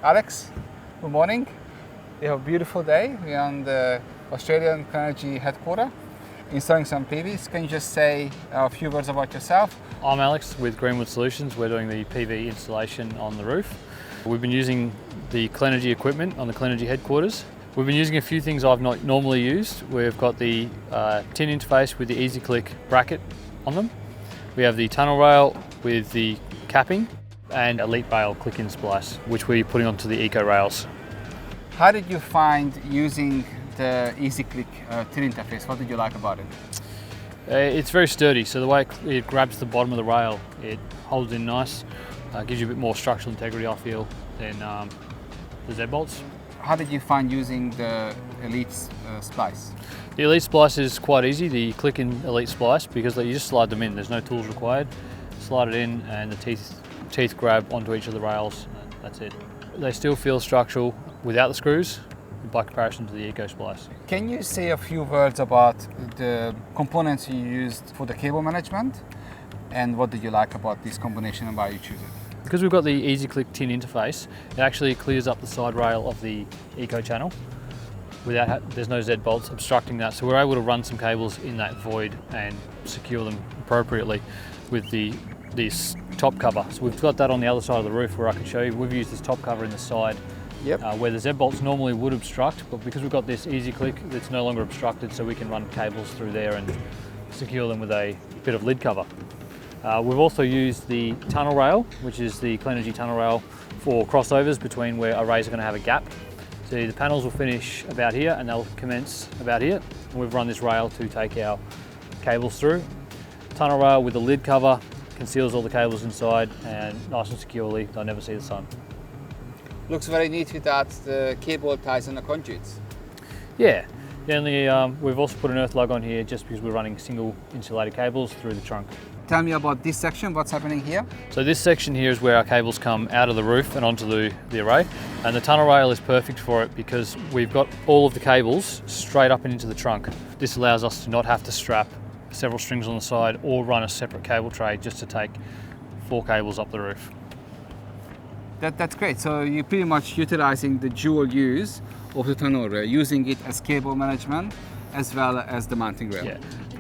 Alex, good morning. We have a beautiful day. We're on the Australian Clenergy headquarters, installing some PVs. Can you just say a few words about yourself? I'm Alex with Greenwood Solutions. We're doing the PV installation on the roof. We've been using the Clenergy equipment on the Clenergy headquarters. We've been using a few things I've not normally used. We've got the tin interface with the easy click bracket on them. We have the tunnel rail with the capping and elite rail click-in splice, which we're putting onto the eco rails. How did you find using the easy click tin interface? What did you like about it? It's very sturdy, so the way it grabs the bottom of the rail, it holds in nice, gives you a bit more structural integrity, I feel, than the Z-bolts. How did you find using the elite splice? The elite splice is quite easy, the click-in elite splice, because you just slide them in. There's no tools required. Slide it in and the teeth grab onto each of the rails, and that's it. They still feel structural without the screws by comparison to the eco splice. Can you say a few words about the components you used for the cable management, and what did you like about this combination and why you choose it? Because we've got the easy click tin interface, it actually clears up the side rail of the eco channel there's no Z bolts obstructing that, so we're able to run some cables in that void and secure them appropriately with this top cover. So we've got that on the other side of the roof where I can show you. We've used this top cover in the side where the Z bolts normally would obstruct, but because we've got this easy click, it's no longer obstructed, so we can run cables through there and secure them with a bit of lid cover. We've also used the tunnel rail, which is the Clenergy tunnel rail for crossovers between where arrays are going to have a gap. So the panels will finish about here and they'll commence about here. And we've run this rail to take our cables through. Tunnel rail with the lid cover conceals all the cables inside, and nice and securely, they'll never see the sun. Looks very neat without the cable ties and the conduits. Yeah, we've also put an earth lug on here just because we're running single insulated cables through the trunk. Tell me about this section, what's happening here? So this section here is where our cables come out of the roof and onto the array, and the tunnel rail is perfect for it because we've got all of the cables straight up and into the trunk. This allows us to not have to strap several strings on the side or run a separate cable tray just to take 4 cables up the roof. That's great. So you're pretty much utilizing the dual use of the tunnel rail, using it as cable management as well as the mounting rail.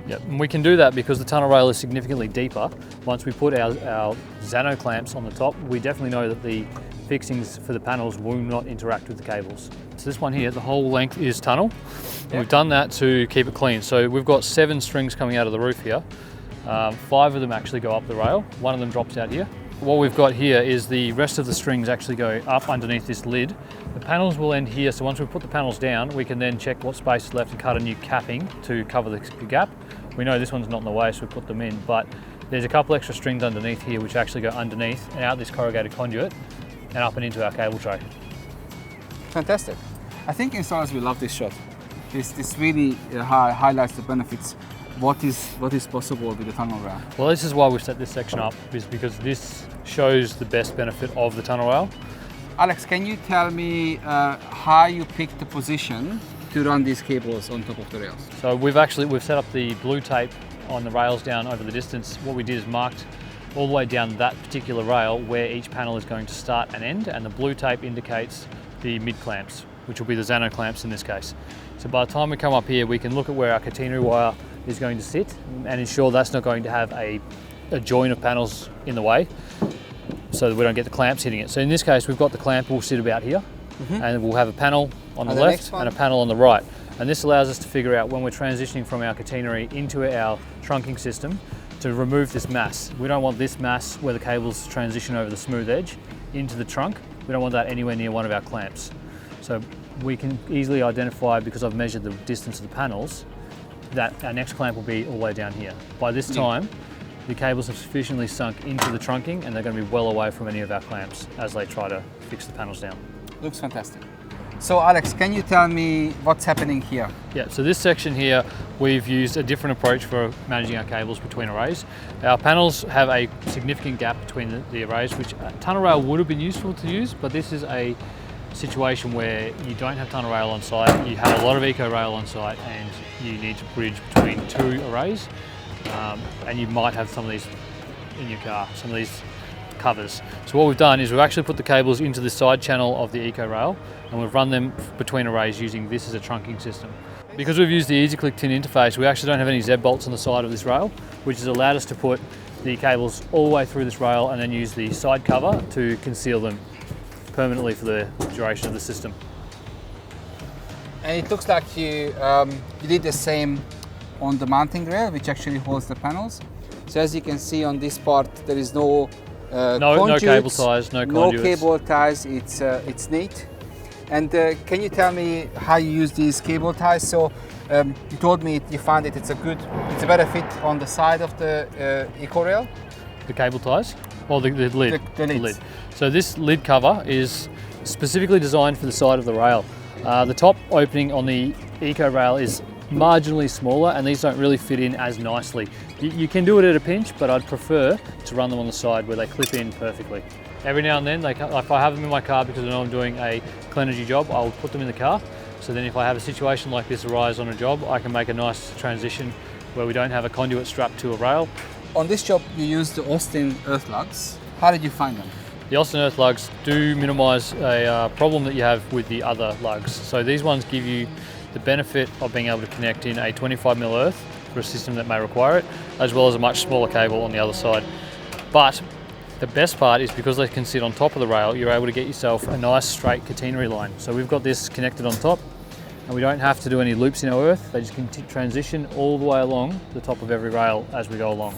Yeah, and we can do that because the tunnel rail is significantly deeper. Once we put our Xano clamps on the top, we definitely know that the fixings for the panels will not interact with the cables. So this one here, the whole length is tunnel. Yep. We've done that to keep it clean. So we've got 7 strings coming out of the roof here. 5 of them actually go up the rail. 1 of them drops out here. What we've got here is the rest of the strings actually go up underneath this lid. The panels will end here, so once we put the panels down, we can then check what space is left and cut a new capping to cover the gap. We know this one's not in the way, so we put them in, but there's a couple extra strings underneath here which actually go underneath and out this corrugated conduit and up and into our cable tray. Fantastic. I think installers will love this shot. This really highlights the benefits. What is possible with the tunnel rail? Well, this is why we've set this section up, is because this shows the best benefit of the tunnel rail. Alex, can you tell me how you picked the position to run these cables on top of the rails? So we've set up the blue tape on the rails down over the distance. What we did is marked all the way down that particular rail where each panel is going to start and end, and the blue tape indicates the mid clamps, which will be the Xano clamps in this case. So by the time we come up here, we can look at where our catenary wire is going to sit and ensure that's not going to have a join of panels in the way, so that we don't get the clamps hitting it. So in this case, we've got the clamp will sit about here, and we'll have a panel on the left and a panel on the right. And this allows us to figure out when we're transitioning from our catenary into our trunking system to remove this mass. We don't want this mass where the cables transition over the smooth edge into the trunk. We don't want that anywhere near one of our clamps. So we can easily identify, because I've measured the distance of the panels, that our next clamp will be all the way down here. By this time, the cables have sufficiently sunk into the trunking and they're going to be well away from any of our clamps as they try to fix the panels down. Looks fantastic. So Alex, can you tell me what's happening here? Yeah, so this section here, we've used a different approach for managing our cables between arrays. Our panels have a significant gap between the arrays, which tunnel rail would have been useful to use, but this is a situation where you don't have tunnel rail on site, you have a lot of eco rail on site, and you need to bridge between 2 arrays, and you might have some of these in your car. Some of these covers. So what we've done is we've actually put the cables into the side channel of the Eco Rail, and we've run them between arrays using this as a trunking system. Because we've used the EasyClick tin interface, we actually don't have any Z bolts on the side of this rail, which has allowed us to put the cables all the way through this rail and then use the side cover to conceal them permanently for the duration of the system. And it looks like you did the same on the mounting rail, which actually holds the panels. So as you can see on this part, there is no no cable ties, no conduits. No cable ties, it's neat. And can you tell me how you use these cable ties? So you told me you find it's a better fit on the side of the Eco Rail. The cable ties? Or the lid? The lid. So this lid cover is specifically designed for the side of the rail. The top opening on the Eco Rail is marginally smaller, and these don't really fit in as nicely. You can do it at a pinch, but I'd prefer to run them on the side where they clip in perfectly. Every now and then, if I have them in my car because I know I'm doing a Clenergy job, I'll put them in the car. So then if I have a situation like this arise on a job, I can make a nice transition where we don't have a conduit strapped to a rail. On this job, you used the Austin Earth Lugs. How did you find them? The Austin Earth Lugs do minimise a problem that you have with the other lugs. So these ones give you the benefit of being able to connect in a 25mm earth for a system that may require it, as well as a much smaller cable on the other side. But the best part is because they can sit on top of the rail, you're able to get yourself a nice straight catenary line. So we've got this connected on top, and we don't have to do any loops in our earth. They just can transition all the way along the top of every rail as we go along.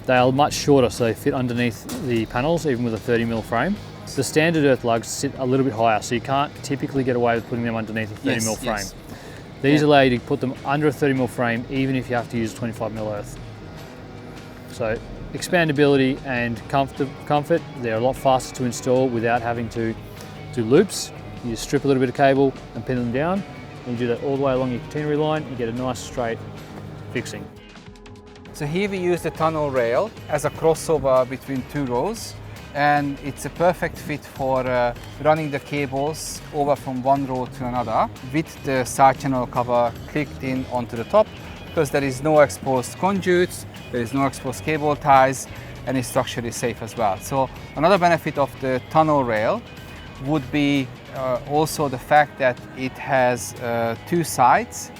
They are much shorter, so they fit underneath the panels, even with a 30mm frame. The standard Earth Lugs sit a little bit higher, so you can't typically get away with putting them underneath a 30mm frame. Yes. These allow you to put them under a 30mm frame, even if you have to use 25mm earth. So expandability and comfort, they're a lot faster to install without having to do loops. You just strip a little bit of cable and pin them down, and you do that all the way along your catenary line, you get a nice straight fixing. So here we use the Tunnal Rail as a crossover between two rows, and it's a perfect fit for running the cables over from one row to another with the side channel cover clicked in onto the top, because there is no exposed conduits, there is no exposed cable ties, and it's structurally safe as well. So another benefit of the Tunnal Rail would be also the fact that it has two sides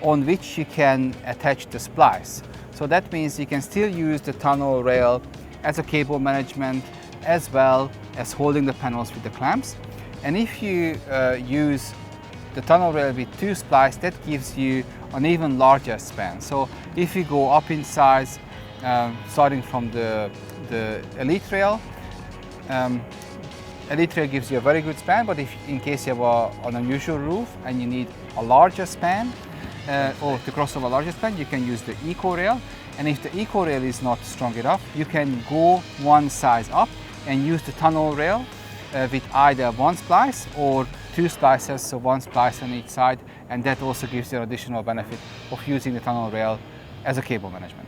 on which you can attach the splice. So that means you can still use the Tunnal Rail as a cable management, as well as holding the panels with the clamps. And if you use the Tunnal Rail with two splices, that gives you an even larger span. So if you go up in size, starting from the Elite Rail, Elite Rail gives you a very good span, but if in case you have an unusual roof and you need a larger span, or to cross over a larger span, you can use the Eco Rail. And if the Eco Rail is not strong enough, you can go one size up and use the Tunnal Rail with either one splice or two splices, so one splice on each side, and that also gives you an additional benefit of using the Tunnal Rail as a cable management.